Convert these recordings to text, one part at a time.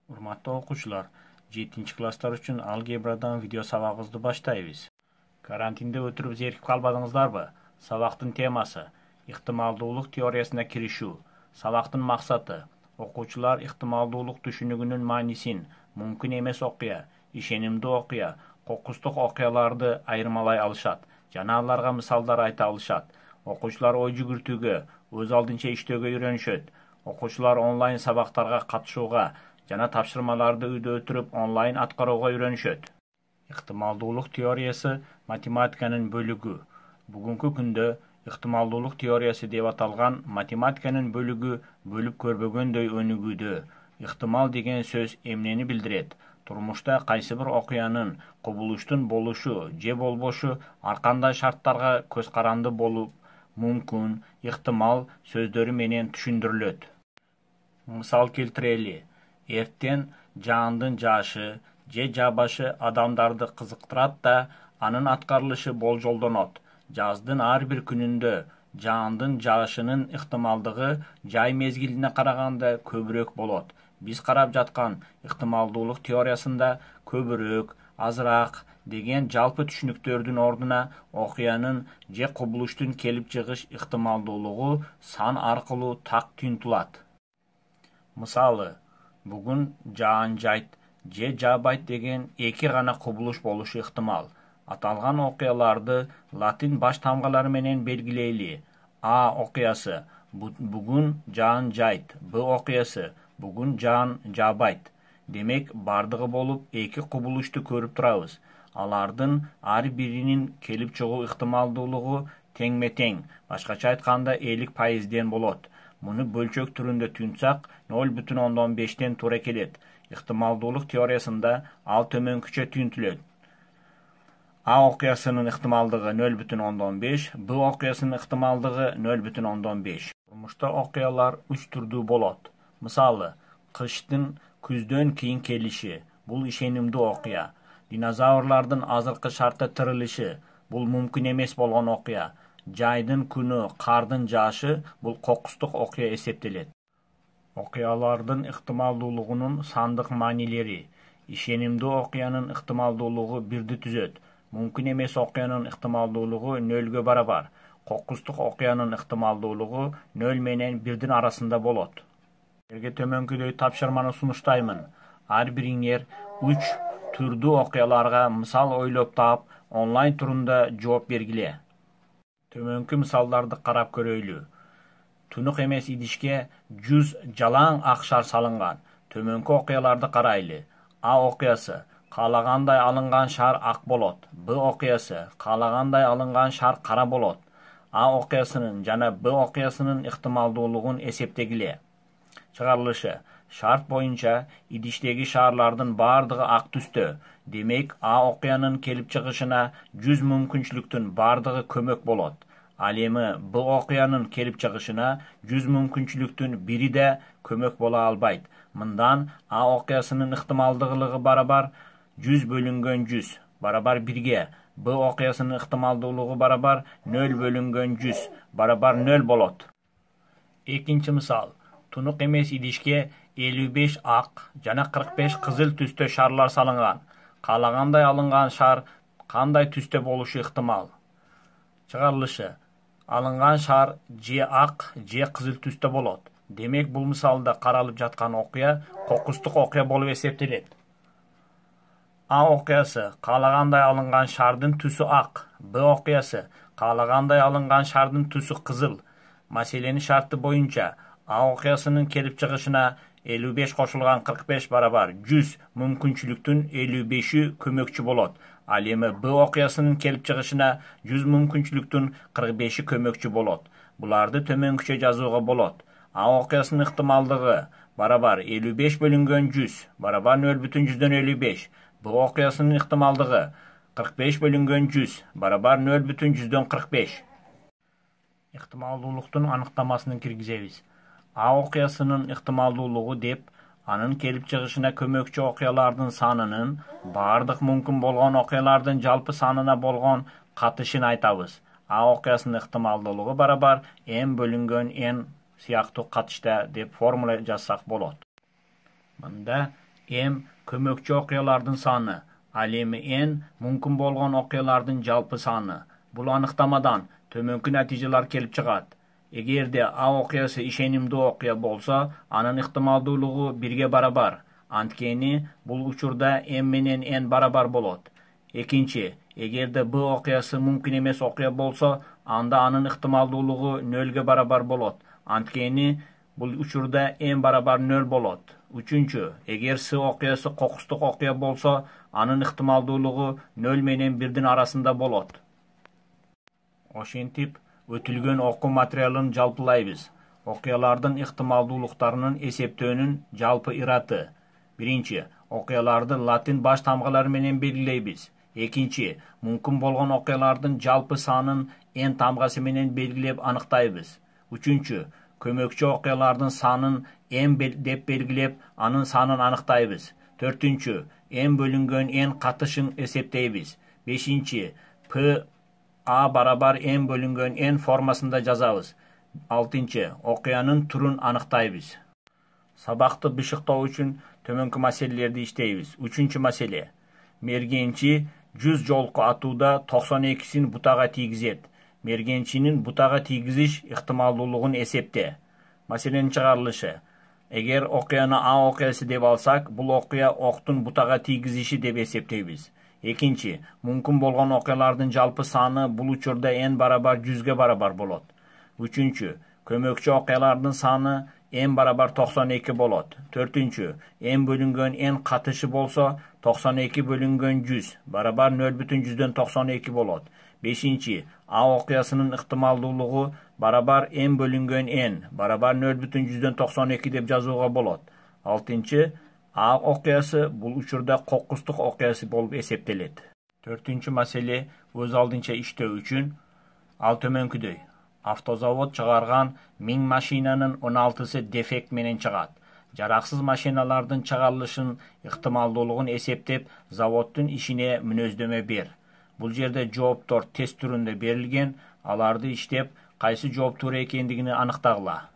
Урматтуу окуучулар, 7-класстар үчүн алгебрадан видео сабагыбызды баштайбыз. Карантинде өтүрүп зерикип калбадыңыздарбы? Сабактын темасы ыктымалдуулук теориясына киришүү. Сабактын максаты окуучулар ыктымалдуулук түшүнүгүнүн маанисин, мүмкүн эмес окуя, ишенимдүү окуя, кокустук окуяларды айырмалай алышат жана аларга мисалдар айта алышат. Окуучулар ой жүгүртүүгө, өз алдынча иштөөгө үйрөнүшөт. Окуучулар онлайн сабактарга катышууга жана тапшырмаларды үйдө өтүрүп онлайн аткарууга үйрөнүшөт. Ыктымалдуулук теориясы математиканын бөлүгү. Бүгүнкү күндө ыктымалдуулук теориясы деп аталган математиканын бөлүгү бөлүп көрбөгөндөй өнүгүүдө. Ыктымал деген сөз эмнени билдирет? Турмушта кайсы бир окуянын, кубулуштун болушу же болбошу ар кандай шарттарга көз каранды болуп, мүмкүн, ыктымал сөздөрү менен түшүндүрүлөт. Мисал келтирели. Эртең жаандын жаашы же жаабашы адамдарды кызыктырат да, анын аткарылышы болжолдонот. Жаздын ар бир күнүндө жаандын жаашынын ыктымалдыгы жай мезгилине караганда көбүрөөк болот. Биз карап жаткан ыктымалдуулук теориясында көбүрөөк, азыраак деген жалпы түшүнүктөрдүн ордуна окуянын же кубулуштун келип чыгыш ыктымалдуулугу сан аркылуу так түйүнтүлат. Мисалы, бүгүн жаан жайт же жаабайт деген эки гана кубулуш болушу ыктымал. Аталган окуяларды латин баш тамгалары менен белгилейли. А окуясы бүгүн жаан жайт, Б окуясы бүгүн жаан жаабайт. Демек, бардыгы болуп эки кубулушту көрүп турабыз. Алардын ар биринин келип чыгуу ыктымалдуулугу теңме-тең, башкача айтканда 50%ден болот. Муну бөлчөк түрүндө түнсак 0,5тен туура келет. Ыктымалдуулук теориясында ал төмөнкүчө түнтүлөт. А окуясынын ыктымалдыгы 0,5, Б окуясынын ыктымалдыгы 0,5. Турмушта окуялар 3 түрдүү болот. Мисалы, кыштын күздөн кийин келиши, бул ишенимдүү окуя. Динозаврлардын азыркы шартта тырылышы, бул мүмкүн эмес болгон окуя. Жайдын күнү кардын жаашы, бул кокустук окуя эсептелет. Окуялардын ыктымалдуулугунун сандык маанилери. Ишенимдүү окуянын ыктымалдуулугу 1 түзөт. Мүмкүн эмес окуянын ыктымалдуулугу 0 барабар. Кокустук окуянын ыктымалдуулугу 0 менен 1 арасында болот. Силерге төмөнкүдөй тапшырманы сунуштаймын. Ар бириңер 3 түрдүү окуяларга мисал ойлоп таап, онлайн турунда жооп бергиле. Төмөнкү мисалдарды карап көрөйлү. Тунук эмес идишке 100 жалаң ак шар салынган. Төмөнкү окуяларды карайлы. А окуясы каалагандай алынган шар ак болот. Б окуясы каалагандай алынган шар кара болот. А окуясынын жана Б окуясынын ыктымалдуулугун эсептегиле. Чыгарылышы: шарт боюнча идиштеги шарлардын бардыгы ак түстө. Демек, А окуянын келип чыгышына 100 мүмкүнчүлүктүн бардыгы көмөк болот. Ал эми Б окуянын келип чыгышына 100 мүмкүнчүлүктүн бири да көмөк боло албайт. Мындан А окуясынын ыктымалдуулугу барабар 100 бөлүнгөн 100 барабар 1-ге, Б окуясынын ыктымалдуулугу барабар 0 бөлүнгөн 100 барабар 0 болот. Экинчи мисал. Тунук эмес идишке 55 ак жана 45 кызыл түстө шарлар салынган. Каалагандай алынган шар кандай түстө болушу ыктымал? Чыгарылышы: алынган шар же ак же кызыл түстө болот. Демек, бул мисалда каралып жаткан окуя кокустук окуя болуп эсептелет. А окуясы каалагандай алынган шардын түсү ак, Б окуясы каалагандай алынган шардын түсү кызыл. Маселенин шарты боюнча А окуясынын келип чыгышына 55 кошулган 45 барабар 100 мүмкүнчүлүктүн 55-и көмөкчү болот. Ал эми Б окуясынын келип чыгышына 100 мүмкүнчүлүктүн 45-и көмөкчү болот. Буларды төмөнкүчө жазууга болот. А окуясынын ыктымалдыгы барабар 55 бөлүнгөн 100 барабар 0,155. Б окуясынын ыктымалдыгы 45 бөлүнгөн 100 барабар 0,145. Ыктымалдуулуктун аныктамасын киргизебиз. А окуясынын ыктымалдуулугу деп, анын келип чыгышына көмөкчү окуялардын санынын бардык мүмкүн болгон окуялардын жалпы санына болгон катышын айтабыз. А окуясынын ыктымалдуулугу барабар М бөлүнгөн N сыяктуу катышта деп формула жазсак болот. Мында Эм көмөкчү окуялардын саны, ал эми N мүмкүн болгон окуялардын жалпы саны. Бул аныктамадан төмөнкү натыйжалар келип чыгат. Эгерде А окуясы ишенимдүү окуя болсо, анын ыктымалдуулугу 1-ге барабар. Анткени бул учурда M менен N барабар болот. Экинчи, эгерде Б окуясы мүмкүн эмес окуя болсо, анда анын ыктымалдуулугу 0-ге барабар болот. Анткени бул учурда N барабар 0 болот. Үчүнчү, эгер С окуясы кокустук окуя болсо, анын ыктымалдуулугу 0 менен 1-дин арасында болот. Ошентип, өтүлгөн окуу материалын жалпылайбыз. Окуялардын ыктымалдуулуктарынын эсептөөнүн жалпы ыраты. Биринчи, окуяларды латин баш тамгалары менен белгилейбиз. Экинчи, мүмкүн болгон окуялардын жалпы санын N тамгасы менен белгилеп аныктайбыз. Үчүнчү, көмөкчү окуялардын санын M деп белгилеп, анын санын аныктайбыз. Төртүнчү, M бөлүнгөн N катышын эсептейбиз. Бешинчи, P A барабар M бөлүнгөн N формасында жазабыз. Алтынчы, окуянын түрүн аныктайбыз. Сабакты бышыктоо үчүн төмөнкү маселелерди иштейбиз. Үчүнчү маселе. Мергенчи 100 жолку атууда 92-син бутага тийгизет. Мергенчинин бутага тийгизиш ыктымалдуулугун эсепте. Маселенин чыгарылышы. Эгер окуяны А окуясы деп алсак, бул окуя октун бутага тийгизиши деп эсептейбиз. Экинчи, мүмкүн болгон окуялардын жалпы саны бул учурда N барабар 100-ге барабар болот. Үчүнчү, көмөкчү окуялардын саны N барабар 92 болот. Төртүнчү, N бөлүнгөн N катышы болсо, 92 бөлүнгөн 100 барабар 0,192 болот. Бешинчи, А окуясынын ыктымалдуулугу барабар N бөлүнгөн N барабар 0,192 деп жазууга болот. Алтынчы, А окуясы бул учурда кокустук окуясы болуп эсептелет. Төртүнчү маселе өз алдынча иштөө үчүн ал төмөнкүдөй. Автозавод чыгарган 1000 машинанын 16сы дефект менен чыгат. Жараксыз машиналардын чыгарылышын ыктымалдуулугун эсептеп, заводдун ишине мүнөздөмө бер. Бул жерде жооптор тест түрүндө берилген, аларды иштеп, кайсы жооп туура экендигини аныктагыла.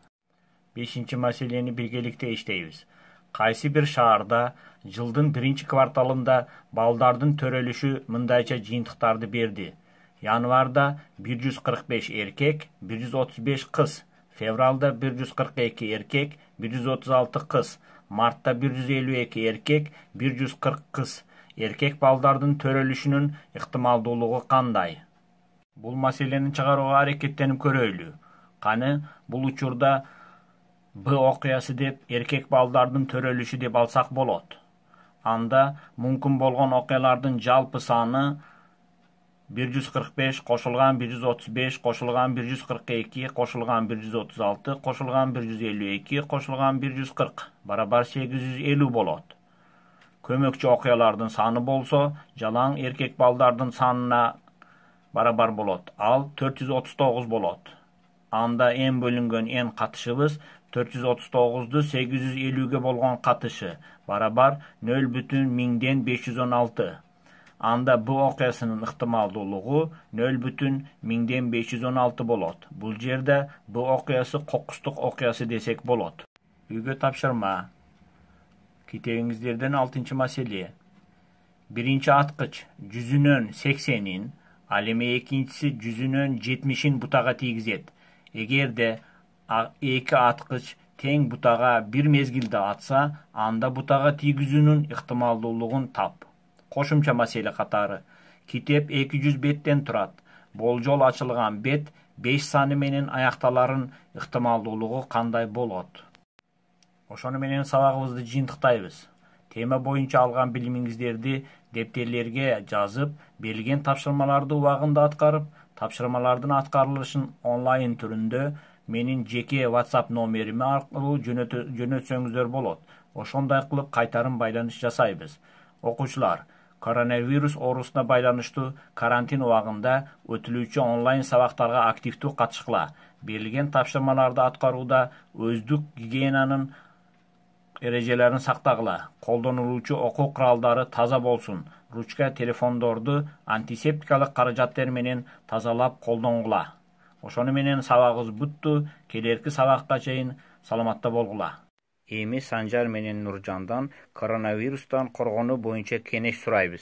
Бешинчи маселени биргеликте иштейбиз. Кайсы бир шаарда жылдын 1-чи кварталында балдардын төрөлүшү мындайча жыйынтыктарды берди. Январда 145 эркек, 135 кыз, февралда 142 эркек, 136 кыз, мартта 152 эркек, 140 кыз. Эркек балдардын төрөлүшүнүн ыктымалдуулугу кандай? Бул маселени чыгарууга аракеттенип көрөйлү. Каны бул учурда Б окуясы деп эркек балдардын төрөлүшү деп алсак болот. Анда мүмкүн болгон окуялардын жалпы саны 145 кошулган 135 кошулган 142 кошулган 136 кошулган 152 кошулган 140 барабар 850 болот. Көмөкчү окуялардын саны болсо, жалаң эркек балдардын санына барабар болот. Ал 439 болот. Анда N бөлүнгөн N катышыбыз 439-ду 850-ге болгон катышы барабар 0,1000-516. Анда Б окуясынын ыктымалдуулугу 0,1000-516 болот. Бул жерде Б окуясы кокустук окуясы десек болот. Үйгө тапшырма. Китебиңиздерден 6-чы маселе. Биринчи аткыч 100-нөн 80-ин, ал эми экинчиси 100-нөн 70-ин бутага тийгизет. Эгерде эки аткыч тең бутага бир мезгилде атса, анда бутага тийгизүүнүн ыктымалдуулугун тап. Кошумча маселе катары. Китеп 200 беттен турат. Болжол ачылган бет 5 саны менен аякталарын ыктымалдуулугу кандай болот? Ошону менен сабагыбызды жыйынтыктайбыз. Тема боюнча алган билимиңиздерди дептерлерге жазып, берилген тапшырмаларды убагында аткарып, тапшырмалардын аткарылышын онлайн түрүндө менин жеке WhatsApp номериме аркылуу жөнөтсөңүздөр болот. Ошондой кылып кайтарым байланыш жасайбыз. Окуучулар, коронавирус оорусуна байланыштуу карантин убагында өтүлүүчү онлайн сабактарга активдүү катышкыла. Берилген тапшырмаларды аткарууда өздүк гигиенанын эрежелерин сактагыла. Колдонулуучу окуу куралдары таза болсун. Ручка, телефондорду антисептикалык каражаттар менен тазалап колдонгула. Ошону менен сабагыбыз бүттү. Келерки сабакка чейин саламатта болгула. Эми Санжар менен Нуржандан коронавирустан коргонуу боюнча кеңеш сурайбыз.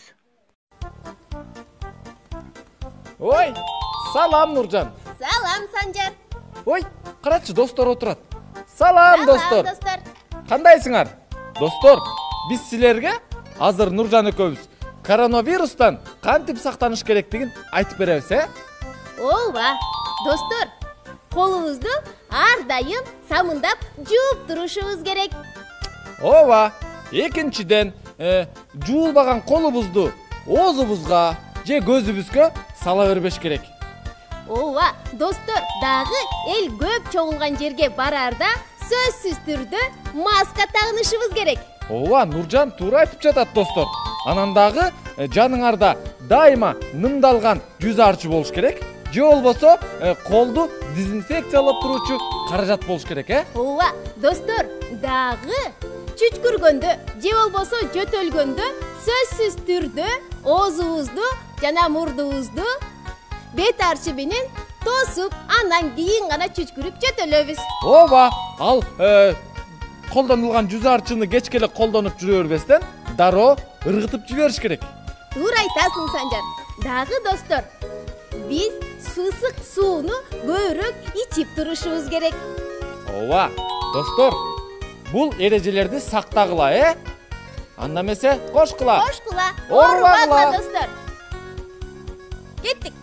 Ой, салам Нуржан. Салам, Санжар. Ой, карачы, достор отурат. Салам, достор. Кандайсыңар? Достор, биз силерге азыр Нуржан экөөбүз коронавирустан кантип сактаныш керектигин айтып беребиз, Ооба, достор, колубузду ар дайым самындап жууп турушубуз керек. Ооба, экинчиден, жуулбаган колубузду оозубузга же көзүбүзгө сала бербеш керек. Ооба, достор, дагы эл көп чогулган жерге барарда сөзсүз түрдө маска тагынышыбыз керек. Ооба, Нуржан туура айтып жатат, достор. Анан дагы жаныңарда дайыма нымдалган жүз арчы болуш керек. Же болбосо колду дезинфекциялап туруучу каражат болуш керек, Ооба, достор, дагы чүчкүргөндө же болбосо жөтөлгөндө сөзсүз түрдө оозубузду жана мурдубузду бет арчы менен тосуп, андан кийин гана чүчкүрүп жөтөлөбүз. Ооба, ал колдонулган жүз арчыны кечке эле колдонуп жүрө бербестен дароо ыргытып жибериш керек. Туура айтасың, Санжар. Дагы достор, биз ысык сууну көбүрөөк ичип турушубуз керек. Ооба, достор, бул эрежелерди сактагыла, Анда эмесе, кош кыла. Оорубагыла, достор. Кеттик.